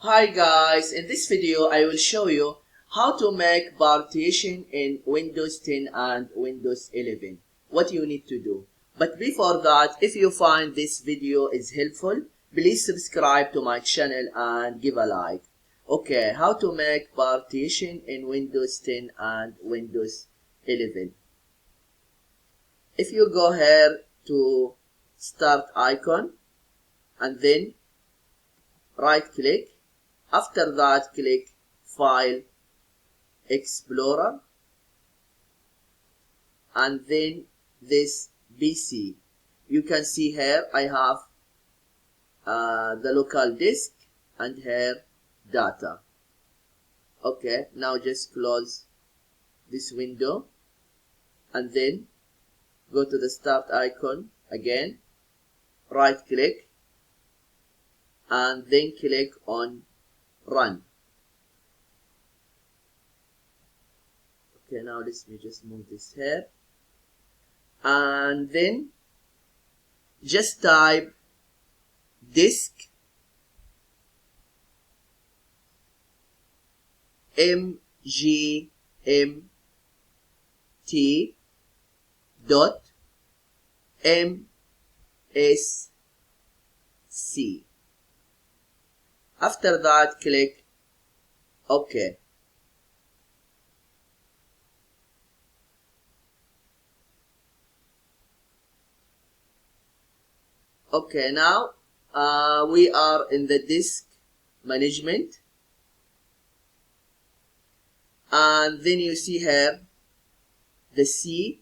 Hi guys, in this video I will show you how to make partition in Windows 10 and Windows 11. What you need to do. But before that, if you find this video is helpful, please subscribe to my channel and give a like. Okay, how to make partition in Windows 10 and Windows 11. If you go here to start icon and then right click. After that, click File, Explorer, and then this PC. You can see here I have the local disk and here data. Okay, now just close this window and then go to the start icon again, right click, and then click on Run. Okay, now let me just move this here and then just type disk mgmt dot msc. After that, click OK. Okay, now we are in the disk management, and then you see here the C.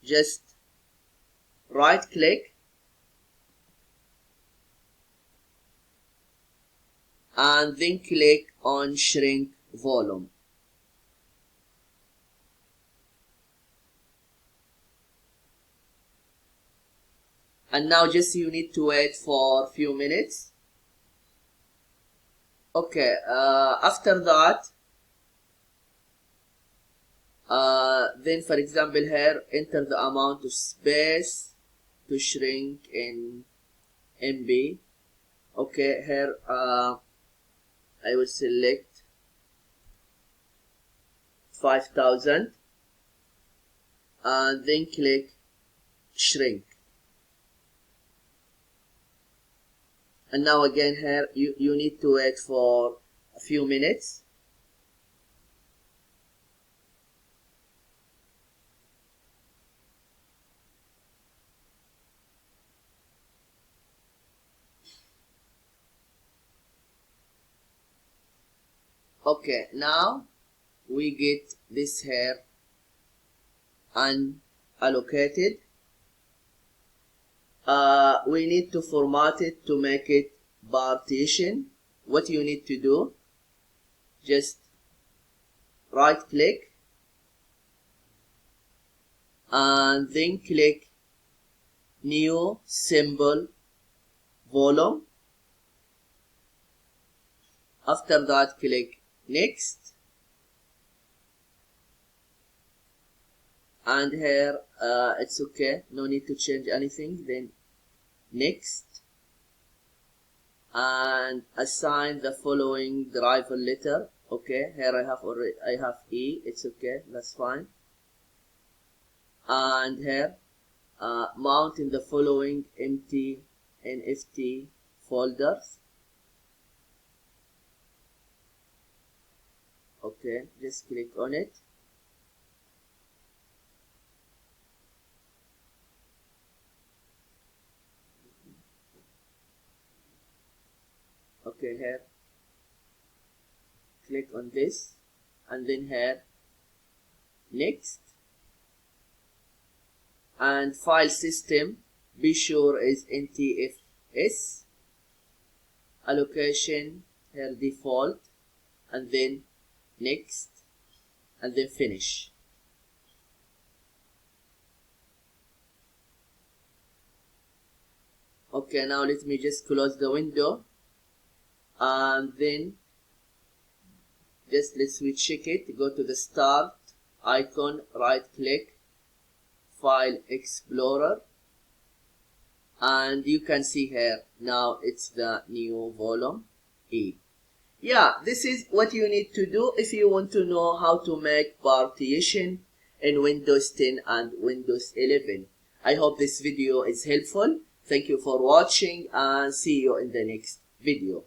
Just right click and then click on shrink volume. And now just you need to wait for a few minutes. Okay, after that, then for example here, enter the amount of space to shrink in MB. Okay, here I will select 5000 and then click shrink. And now again here you need to wait for a few minutes. Okay, now we get this here unallocated. We need to format it to make it partition. What you need to do, just right click and then click new symbol volume. After that, click next, and here it's okay, no need to change anything. Then next, and assign the following driver letter. Okay, here I have E. It's okay, that's fine. And here mount in the following empty NFT folders. Okay, just click on it. Okay, here click on this and then here next, and file system be sure is NTFS, allocation here default, and then next, and then finish. Okay, now let me just close the window and then just let's check it. Go to the start icon, right click, File Explorer, and you can see here now it's the new volume A. Yeah, this is what you need to do if you want to know how to make partition in Windows 10 and Windows 11. I hope this video is helpful. Thank you for watching and see you in the next video.